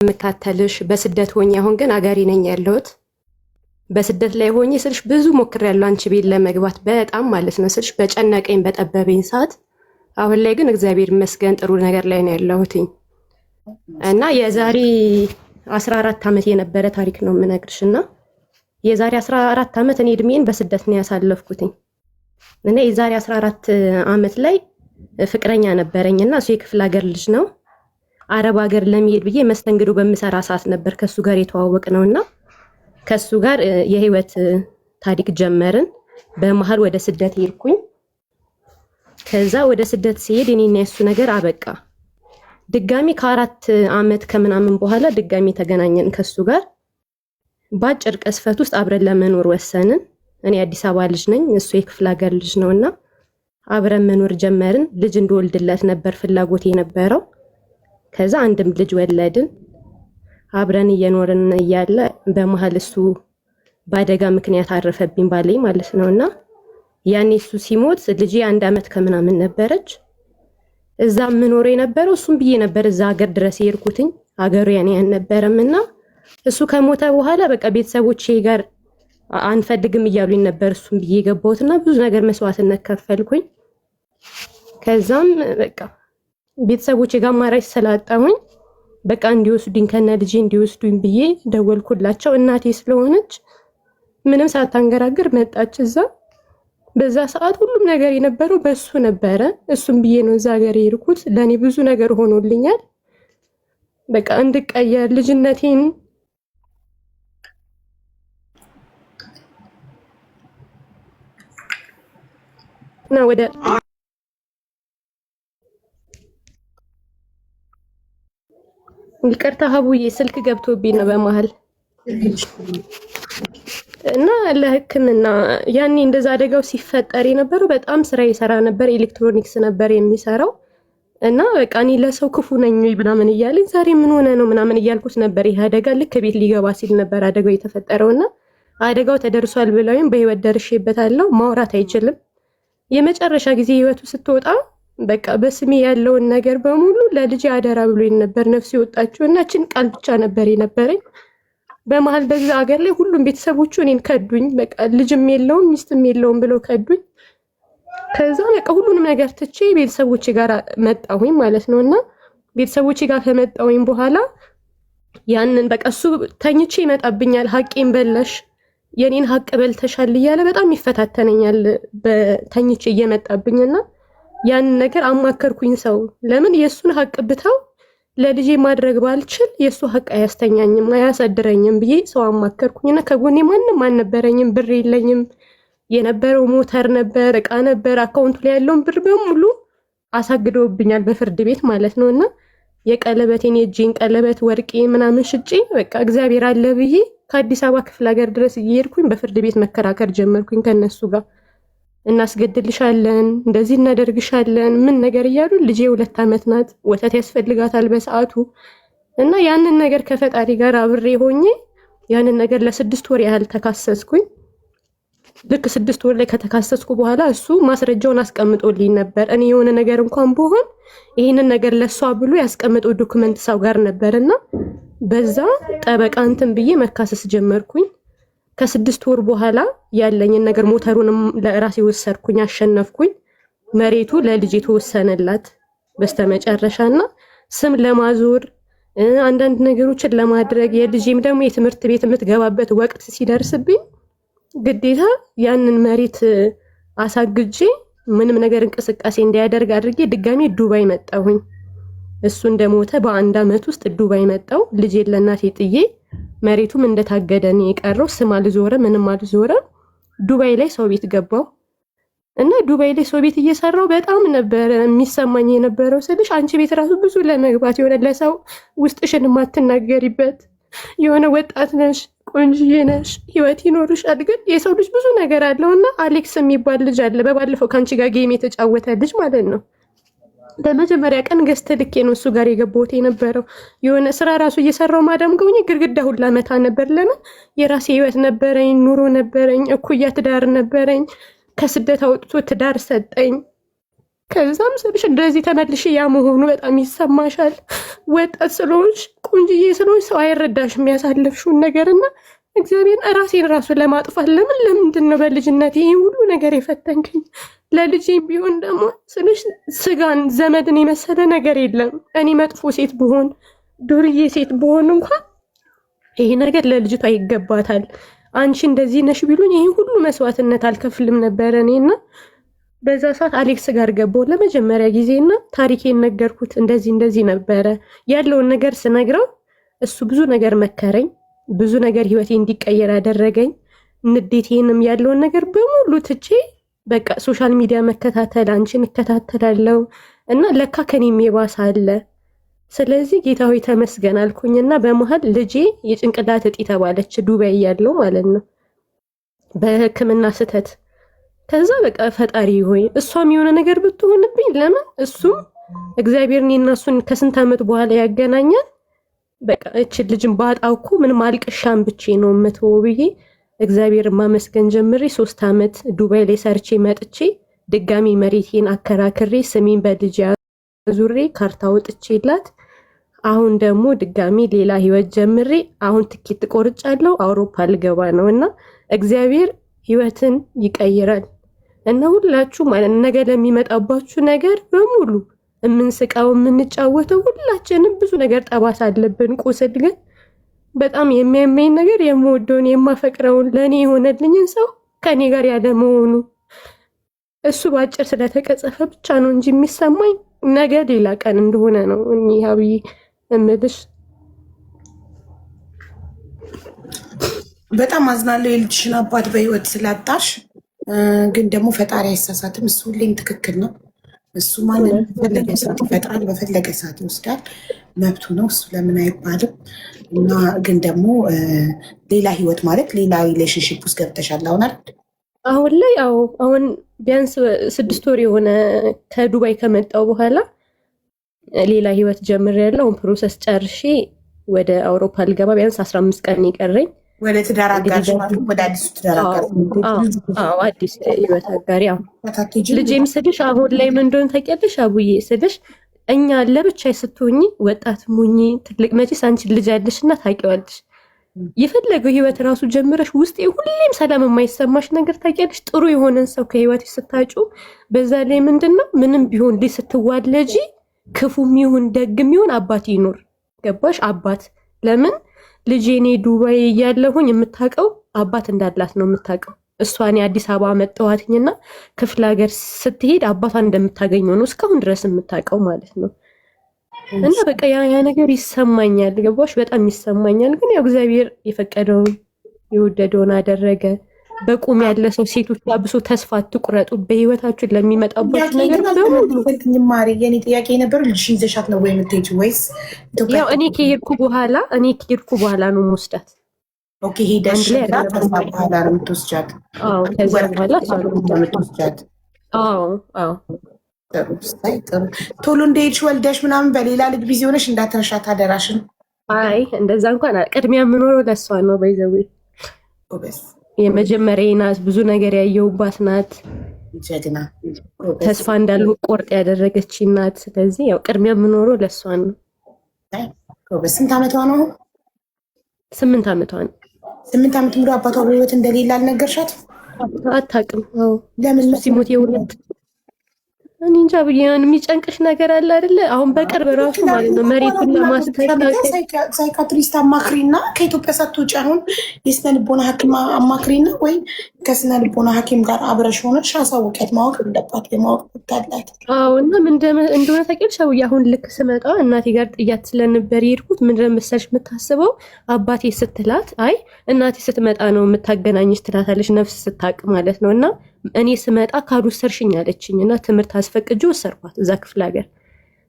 መካተልሽ በስደት ሆኜ አሁን ግን አገሬ ነኝ ያለሁት። በስደት ላይ ሆኜ ስልሽ ብዙ ሞክሬያለሁ አንቺ ቤት ለመግባት በጣም ማለት ነው ስልሽ በጨነቀኝ በጠበበኝ ሰዓት። አሁን ላይ ግን እግዚአብሔር ይመስገን ጥሩ ነገር ላይ ነው ያለሁትኝ እና የዛሬ 14 ዓመት የነበረ ታሪክ ነው የምነግርሽ። እና የዛሬ 14 ዓመት እኔ እድሜን በስደት ነው ያሳለፍኩትኝ እና የዛሬ 14 ዓመት ላይ ፍቅረኛ ነበረኝና እሱ የክፍለ ሀገር ልጅ ነው። አረብ ሀገር ለመሄድ ብዬ መስተንግዶ በምሰራ ሰዓት ነበር ከሱ ጋር የተዋወቅ ነውና ከሱ ጋር የህይወት ታሪክ ጀመርን። በመሃል ወደ ስደት ሄድኩኝ። ከዛ ወደ ስደት ሲሄድ እኔና የሱ ነገር አበቃ። ድጋሚ ከ4 ዓመት ከምናምን በኋላ ድጋሚ ተገናኘን ከሱ ጋር። ባጭር ቅስፈት ውስጥ አብረን ለመኖር ወሰንን። እኔ አዲስ አበባ ልጅ ነኝ፣ እሱ የክፍለ ሀገር ልጅ ነውና አብረን መኖር ጀመርን። ልጅ እንደወልድለት ነበር ፍላጎት የነበረው። ከዛ አንድም ልጅ ወለድን። አብረን እየኖርን እያለ በመሃል እሱ በአደጋ ምክንያት አረፈብኝ ባለኝ ማለት ነውና ያኔ እሱ ሲሞት ልጅ 1 ዓመት ከምናምን ነበረች። እዛ ምኖር የነበረው እሱም ብዬ ነበር እዛ ሀገር ድረስ የሄድኩትኝ። ሀገሩ ያኔ አልነበረምና እሱ ከሞተ በኋላ በቃ ቤተሰቦቼ ጋር አንፈልግም እያሉኝ ነበር እሱም ብዬ ገባሁትና ብዙ ነገር መስዋዕትነት ከፈልኩኝ። ከዛም በቃ ቤተሰቦቼ ጋር ማራጭ ስላጣሁኝ በቃ እንዲወስዱኝ ከነ ልጄ እንዲወስዱኝ ብዬ ደወልኩላቸው። እናቴ ስለሆነች ምንም ሳታንገራግር መጣች እዛ። በዛ ሰዓት ሁሉም ነገር የነበረው በሱ ነበረ። እሱም ብዬ ነው እዛ ሀገር የሄድኩት። ለኔ ብዙ ነገር ሆኖልኛል። በቃ እንድቀየር ልጅነቴን እና ወደ ይቅርታ ሀቡዬ ስልክ ገብቶብኝ ነው በመሃል እና ለሕክምና ያኔ እንደዛ አደጋው ሲፈጠር የነበረው በጣም ስራ ይሰራ ነበር። ኤሌክትሮኒክስ ነበር የሚሰራው እና በቃ እኔ ለሰው ክፉ ነኝ ምናምን እያለኝ ዛሬ ምን ሆነ ነው ምናምን እያልኩት ነበር። ይሄ አደጋ ልክ ቤት ሊገባ ሲል ነበር አደጋው የተፈጠረውና አደጋው ተደርሷል ብለውኝ በህይወት ደርሼበታለሁ። ማውራት አይችልም። የመጨረሻ ጊዜ ህይወቱ ስትወጣ በቃ በስሜ ያለውን ነገር በሙሉ ለልጄ አደራ ብሎኝ ነበር ነፍስ ይወጣችሁ እና እችን ቃል ብቻ ነበር የነበረኝ። በመሃል በዛ ሀገር ላይ ሁሉም ቤተሰቦቹ እኔን ከዱኝ። በቃ ልጅም የለውም ሚስትም የለውም ብለው ከዱኝ። ከዛ በቃ ሁሉንም ነገር ትቼ ቤተሰቦቼ ጋር መጣሁኝ ማለት ነውና ቤተሰቦቼ ጋር ከመጣሁኝ በኋላ ያንን በቃ እሱ ተኝቼ ይመጣብኛል። ሀቄን በለሽ የኔን ሀቅ በልተሻል እያለ በጣም ይፈታተነኛል በተኝቼ እየመጣብኝና ያን ነገር አማከርኩኝ ሰው። ለምን የሱን ሀቅ ብታው ለልጄ ማድረግ ባልችል የሱ ሀቅ አያስተኛኝም አያሳድረኝም ብዬ ሰው አማከርኩኝና ከጎኔ ማንም አልነበረኝም። ብር የለኝም። የነበረው ሞተር ነበር፣ እቃ ነበር። አካውንቱ ላይ ያለውን ብር በሙሉ አሳግደውብኛል በፍርድ ቤት ማለት ነውና የቀለበቴን የእጄን ቀለበት ወርቄ ምናምን ሽጬ በቃ እግዚአብሔር አለ ብዬ ከአዲስ አበባ ክፍለ ሀገር ድረስ እየሄድኩኝ በፍርድ ቤት መከራከር ጀመርኩኝ ከነሱ ጋር። እናስገድልሻለን፣ እንደዚህ እናደርግሻለን ምን ነገር እያሉ ልጄ 2 ዓመት ናት፣ ወተት ያስፈልጋታል በሰዓቱ እና ያንን ነገር ከፈጣሪ ጋር አብሬ ሆኜ ያንን ነገር ለ6 ወር ያህል ተካሰስኩኝ። ልክ 6 ወር ላይ ከተካሰስኩ በኋላ እሱ ማስረጃውን አስቀምጦልኝ ነበር። እኔ የሆነ ነገር እንኳን ብሆን ይሄንን ነገር ለሷ ብሎ ያስቀምጠው ዶክመንት ሰው ጋር ነበርና በዛ ጠበቃ እንትን ብዬ መካሰስ ጀመርኩኝ። ከ6 ወር በኋላ ያለኝን ነገር ሞተሩንም ለራሴ ወሰድኩኝ፣ አሸነፍኩኝ። መሬቱ ለልጄ ተወሰነላት በስተመጨረሻና ስም ለማዞር አንዳንድ ነገሮችን ለማድረግ የልጄም ደግሞ የትምህርት ቤት የምትገባበት ወቅት ሲደርስብኝ ግዴታ ያንን መሬት አሳግጄ ምንም ነገር እንቅስቃሴ እንዳያደርግ አድርጌ ድጋሚ ዱባይ መጣሁኝ። እሱ እንደሞተ በ1 ዓመት ውስጥ ዱባይ መጣው። ልጄን ለእናቴ ጥዬ መሬቱም እንደታገደ ነው የቀረው። ስም አልዞረ ምንም አልዞረ። ዱባይ ላይ ሰው ቤት ገባው እና ዱባይ ላይ ሰው ቤት እየሰራው በጣም ነበር የሚሰማኝ የነበረው ስልሽ አንቺ ቤት ራሱ ብዙ ለመግባት የሆነ ለሰው ውስጥሽን የማትናገሪበት የሆነ ወጣት ነሽ፣ ቆንጅዬ ነሽ፣ ህይወት ይኖርሻል። ግን የሰው ልጅ ብዙ ነገር አለውና አሌክስ የሚባል ልጅ አለ። በባለፈው ካንቺ ጋር ጌም የተጫወተ ልጅ ማለት ነው። በመጀመሪያ ቀን ገዝተ ልኬ ነው እሱ ጋር የገባሁት የነበረው። የሆነ ስራ ራሱ እየሰራው ማዳም ገውኝ ግርግዳ ሁላ መታ ነበር። ለምን የራሴ ህይወት ነበረኝ፣ ኑሮ ነበረኝ፣ እኩያ ትዳር ነበረኝ። ከስደት አውጥቶ ትዳር ሰጠኝ። ከዛም ስልሽ እንደዚህ ተመልሽ ያ መሆኑ በጣም ይሰማሻል። ወጣት ስለሆንሽ ቆንጅዬ ስለሆንሽ ሰው አይረዳሽም የሚያሳለፍሽውን ነገርና እግዚአብሔር ራሴን ራሱ ለማጥፋት ለምንድን ነው በልጅነት ይሄ ሁሉ ነገር የፈተንክኝ? ለልጄም ቢሆን ደግሞ ስልሽ ስጋን ዘመድን የመሰለ ነገር የለም። እኔ መጥፎ ሴት ብሆን ዱርዬ ሴት ብሆን እንኳን ይሄ ነገር ለልጅቷ ይገባታል። አንቺ እንደዚህ ነሽ ቢሉኝ ይሄ ሁሉ መስዋዕትነት አልከፍልም ነበረ እኔና በዛ ሰዓት አሌክስ ጋር ገባሁ ለመጀመሪያ ጊዜና ታሪኬን ነገርኩት። እንደዚህ ነበረ ያለውን ነገር ስነግረው እሱ ብዙ ነገር መከረኝ። ብዙ ነገር ህይወቴ እንዲቀየር ያደረገኝ። ንዴቴንም ያለውን ነገር በሙሉ ትቼ በቃ ሶሻል ሚዲያ መከታተል አንቺን እከታተላለሁ እና ለካ ከኔም የባሰ አለ። ስለዚህ ጌታ ሆይ ተመስገን አልኩኝና በመሀል ልጄ የጭንቅላት እጢ ተባለች ዱባይ ያለው ማለት ነው በሕክምና ስህተት። ከዛ በቃ ፈጣሪ ሆይ እሷም የሆነ ነገር ብትሆንብኝ ለምን እሱም እግዚአብሔር እኔና እሱን ከስንት ዓመት በኋላ ያገናኛል። በቃ እችን ልጅን ባጣው እኮ ምንም አልቅሻም ብቼ ነው የምትወው ብዬ እግዚአብሔር ማመስገን ጀምሬ 3 ዓመት ዱባይ ላይ ሰርቼ መጥቼ ድጋሚ መሬቴን አከራክሬ ስሜን በልጅ ዙሬ ካርታ ወጥቼላት አሁን ደግሞ ድጋሚ ሌላ ህይወት ጀምሬ አሁን ትኬት ቆርጫለሁ አውሮፓ ልገባ ነው እና እግዚአብሔር ህይወትን ይቀይራል እና ሁላችሁ ማለት ነገ ለሚመጣባችሁ ነገር በሙሉ የምንስቃው የምንጫወተው ሁላችንም ብዙ ነገር ጠባሳ አለብን። ቁስል ግን በጣም የሚያመኝ ነገር የምወደውን የማፈቅረውን ለእኔ የሆነልኝን ሰው ከኔ ጋር ያለ መሆኑ እሱ በአጭር ስለተቀጸፈ ብቻ ነው እንጂ የሚሰማኝ ነገ ሌላ ቀን እንደሆነ ነው። እኔ ሀብዬ እምልሽ በጣም አዝናለሁ የልጅሽን አባት በህይወት ስላጣሽ። ግን ደግሞ ፈጣሪ አይሳሳትም። እሱ ሁሌም ትክክል ነው። እሱ ማንን በፈለገ ሰዓት ይፈጥራል፣ በፈለገ ሰዓት ይወስዳል። መብቱ ነው። እሱ ለምን አይባልም። እና ግን ደግሞ ሌላ ህይወት ማለት ሌላ ሪሌሽንሽፕ ውስጥ ገብተሻል አሁን አይደል? አሁን ላይ አሁን ቢያንስ 6 ወር የሆነ ከዱባይ ከመጣው በኋላ ሌላ ህይወት ጀምሬያለሁ። አሁን ፕሮሰስ ጨርሼ ወደ አውሮፓ ልገባ ቢያንስ 15 ቀን ይቀረኝ። ወደ ትዳር አጋርሽ ማለት ወደ አዲሱ ትዳር አጋር? አዎ አዲስ ህይወት አጋሪ። አዎ ልጄም ስልሽ አሁን ላይ ምን እንደሆነ ታውቂያለሽ አቡዬ ስልሽ እኛ ለብቻ ስትሆኚ ወጣት ሙኚ ትልቅ መቼስ አንቺ ልጅ ያለሽና ታውቂዋለሽ የፈለገው ህይወት ራሱ ጀምረሽ ውስጥ ሁሌም ሰላም የማይሰማሽ ነገር ታውቂያለሽ። ጥሩ የሆነን ሰው ከህይወትሽ ስታጩ በዛ ላይ ምንድነው ምንም ቢሆን ልጅ ስትዋለጂ ክፉም ይሁን ደግም ይሁን አባት ይኖር። ገባሽ? አባት ለምን ልጄ እኔ ዱባይ እያለሁኝ የምታውቀው አባት እንዳላት ነው የምታውቀው። እሷን የአዲስ አበባ መጣኋትኝና ክፍለ ሀገር ስትሄድ አባቷን እንደምታገኘው ነው እስካሁን ድረስ የምታውቀው ማለት ነው። እና በቃ ያ ነገር ይሰማኛል። ገባሽ? በጣም ይሰማኛል። ግን ያው እግዚአብሔር የፈቀደውን የወደደውን አደረገ። በቁም ያለ ሰው ሴቶች አብሶ ተስፋ አትቁረጡ። በህይወታችሁ ለሚመጣባችሁ ነገር ማሪ የኔ ጥያቄ ነበር ልጅ ይዘሻት ነው ወይ የምትሄጂው ወይስ ያው እኔ ከሄድኩ በኋላ ነው የምወስዳት? ኦኬ ሄደሽ ከዛ በኋላ ነው የምትወስጃት? አዎ ከዛ በኋላ የምትወስጃት? አዎ ጥሩ። ቶሎ እንደሄድሽ ወልደሽ ምናምን በሌላ ልጅ ቢዚ ሆነሽ እንዳትረሻት አደራሽን። አይ እንደዛ እንኳን ቅድሚያ የምኖረው ለእሷ ነው። በይዘዌ የመጀመሪያ ናት። ብዙ ነገር ያየሁባት ናት። ጀግና ተስፋ እንዳለው ቆርጥ ያደረገች ናት። ስለዚህ ያው ቅድሚያ የምኖረው ለእሷ ነው። ስንት ዓመቷ ነው? 8 ዓመቷ ነው። 8 ዓመት ሙሉ አባቷ በህይወት እንደሌለ አልነገርሻት? አታውቅም። ለምን ሲሞት የሁለት እኔ እንጃ ብዬ የሚጨንቅሽ ነገር አለ አይደለ? አሁን በቅርብ ራሱ ማለት ነው መሬቱን ለማስተካከል ሳይካትሪስት አማክሪና ከኢትዮጵያ ሳትወጪ አሁን የስነ ልቦና ሐኪም አማክሪና ወይ ከስነ ልቦና ሐኪም ጋር አብረሽ ሆነሽ አሳውቂያት። ማወቅ አለባት፣ የማወቅ መብት አላት። አዎ እና ምን እንደሆነ ታውቂያለሽ? አሁን ልክ ስመጣ እናቴ ጋር ጥያት ስለነበር የሄድኩት ምንድን መሰለሽ የምታስበው አባቴ ስትላት አይ እናቴ ስትመጣ ነው የምታገናኝሽ ትላታለች፣ ነፍስ ስታቅ ማለት ነው። እና እኔ ስመጣ ካልወሰድሽኝ አለችኝ እና ትምህርት አስፈቅጄ ወሰድኳት እዛ ክፍለ ሀገር።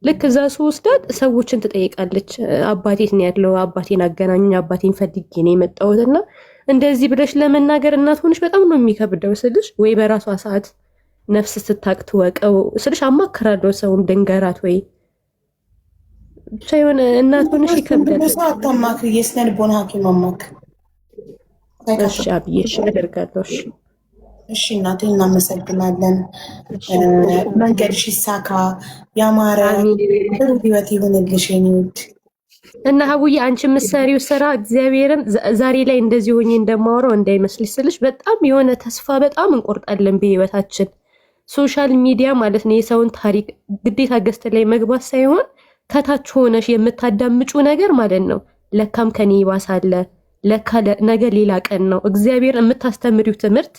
ልክ እዛ ስወስዳት ሰዎችን ትጠይቃለች። አባቴት ነው ያለው፣ አባቴን አገናኙኝ፣ አባቴን ፈልጌ ነው የመጣሁት። እና እንደዚህ ብለሽ ለመናገር እናት ሆነሽ በጣም ነው የሚከብደው ስልሽ፣ ወይ በራሷ ሰዓት ነፍስ ስታቅ ትወቀው ስልሽ አማክራለሁ ሰውን ድንገራት ወይ ብቻ የሆነ እናት ሆነሽ ይከብዳል። አታማክሪ፣ የስነ ልቦና ሐኪም አማክሪ። እሺ አብዬ እሺ አደርጋለሁ። እሺ እናቴ እናመሰግናለን። መንገድሽ ይሳካ፣ ያማረ ጥሩ ህይወት ይሁንልሽ የኔ ውድ። እና ሀቡዬ አንቺ የምትሰሪው ስራ እግዚአብሔርን ዛሬ ላይ እንደዚህ ሆኜ እንደማወራው እንዳይመስልሽ ስልሽ በጣም የሆነ ተስፋ በጣም እንቆርጣለን በህይወታችን። ሶሻል ሚዲያ ማለት ነው የሰውን ታሪክ ግዴታ ገዝተ ላይ መግባት ሳይሆን ከታች ሆነሽ የምታዳምጩ ነገር ማለት ነው። ለካም ከኔ ይባሳለ፣ ለካ ነገ ሌላ ቀን ነው። እግዚአብሔር የምታስተምሪው ትምህርት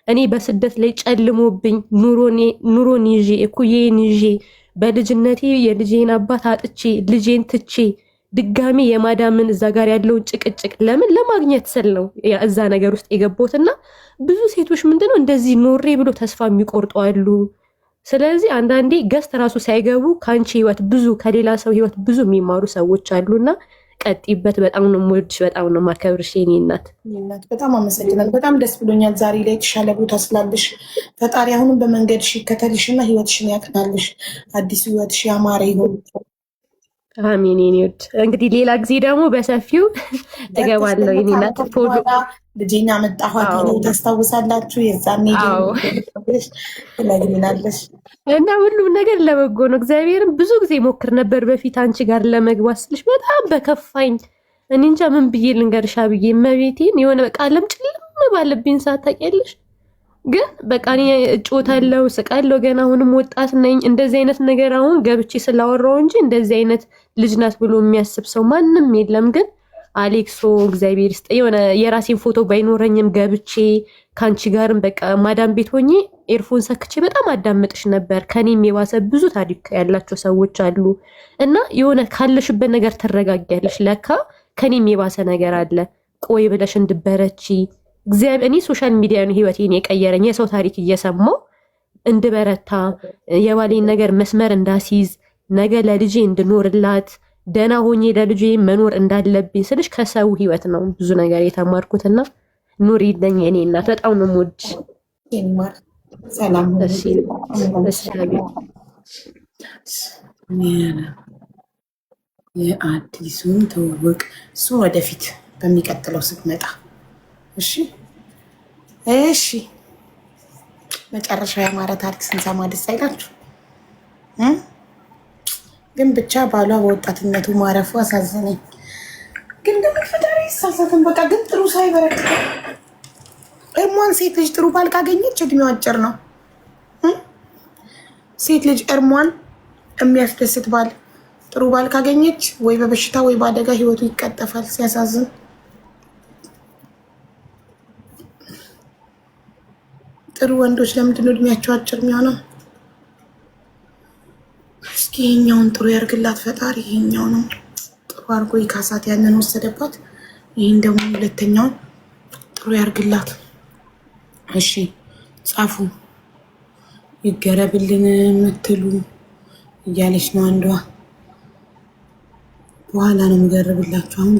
እኔ በስደት ላይ ጨልሞብኝ ኑሮን ይዤ እኩዬን ይዤ በልጅነቴ የልጄን አባት አጥቼ ልጄን ትቼ ድጋሚ የማዳምን እዛ ጋር ያለውን ጭቅጭቅ ለምን ለማግኘት ስል ነው እዛ ነገር ውስጥ የገቦትና ብዙ ሴቶች ምንድነው እንደዚህ ኖሬ ብሎ ተስፋ የሚቆርጡ አሉ። ስለዚህ አንዳንዴ ገስት ራሱ ሳይገቡ ከአንቺ ህይወት ብዙ ከሌላ ሰው ህይወት ብዙ የሚማሩ ሰዎች አሉና ቀጥይበት። በጣም ነው የምወድሽ፣ በጣም ነው የማከብርሽ የኔ እናት። በጣም አመሰግናለሁ። በጣም ደስ ብሎኛል ዛሬ ላይ የተሻለ ቦታ ስላለሽ። ፈጣሪ አሁንም በመንገድሽ ይከተልሽና ህይወትሽን ያቅናልሽ። አዲሱ ህይወትሽ ያማረ ይሁን። አሜን። የኔ ውድ እንግዲህ ሌላ ጊዜ ደግሞ በሰፊው እገባለሁ። የኔ እናት ልጄን ያመጣኋት ታስታውሳላችሁ? የዛኔ ትነግሪናለሽ። እና ሁሉም ነገር ለበጎ ነው። እግዚአብሔርም ብዙ ጊዜ ሞክር ነበር በፊት አንቺ ጋር ለመግባት ስልሽ በጣም በከፋኝ። እኔ እንጃ ምን ብዬ ልንገርሻ ብዬ መቤቴን የሆነ በቃ አለም ጭልም ባለብኝ ሰዓት ታውቂያለሽ። ግን በቃ እኔ እጮታለሁ፣ ስቃለሁ። ገና አሁንም ወጣት ነኝ። እንደዚህ አይነት ነገር አሁን ገብቼ ስላወራው እንጂ እንደዚህ አይነት ልጅ ናት ብሎ የሚያስብ ሰው ማንም የለም። ግን አሌክሶ እግዚአብሔር ይስጥ የሆነ የራሴን ፎቶ ባይኖረኝም ገብቼ ከአንቺ ጋርም በቃ ማዳም ቤት ሆኜ ኤርፎን ሰክቼ በጣም አዳምጥሽ ነበር። ከኔም የባሰ ብዙ ታሪክ ያላቸው ሰዎች አሉ እና የሆነ ካለሽበት ነገር ትረጋጊያለሽ። ለካ ከኔም የባሰ ነገር አለ። ቆይ ብለሽ እንድበረቺ እግዚአብሔር እኔ ሶሻል ሚዲያ ነው ህይወቴን የቀየረኝ። የሰው ታሪክ እየሰማው እንድበረታ የባሌን ነገር መስመር እንዳስይዝ ነገ ለልጄ እንድኖርላት ደህና ሆኜ ለልጄ መኖር እንዳለብኝ ስልሽ ከሰው ህይወት ነው ብዙ ነገር የተማርኩትና ኑሪ ይለኝ የኔ እናት። በጣም ነው የምወድሽ። ሰላም የአዲሱን ትውውቅ እሱ ወደፊት በሚቀጥለው ስትመጣ እሺ እሺ። መጨረሻ ያማረ ታሪክ ስንሰማ ደስ አይላችሁ? ግን ብቻ ባሏ በወጣትነቱ ማረፉ አሳዘነኝ። ግን ደግሞ ፈጣሪ ይሳሳትን። በቃ ግን ጥሩ ሳይበረክት እርሟን ሴት ልጅ ጥሩ ባል ካገኘች እድሜው አጭር ነው። ሴት ልጅ እርሟን የሚያስደስት ባል ጥሩ ባል ካገኘች ወይ በበሽታ ወይ በአደጋ ህይወቱ ይቀጠፋል። ሲያሳዝን። ጥሩ ወንዶች ለምንድን ነው እድሜያቸው አጭር የሚሆነው? እስኪ ይሄኛውን ጥሩ ያርግላት ፈጣሪ። ይሄኛውንም ጥሩ አርጎ ይካሳት። ያንን ወሰደባት። ይሄን ደግሞ ሁለተኛውን ጥሩ ያርግላት። እሺ ጻፉ። ይገረብልን የምትሉ እያለች ነው አንዷ። በኋላ ነው የምገርብላችሁ አሁን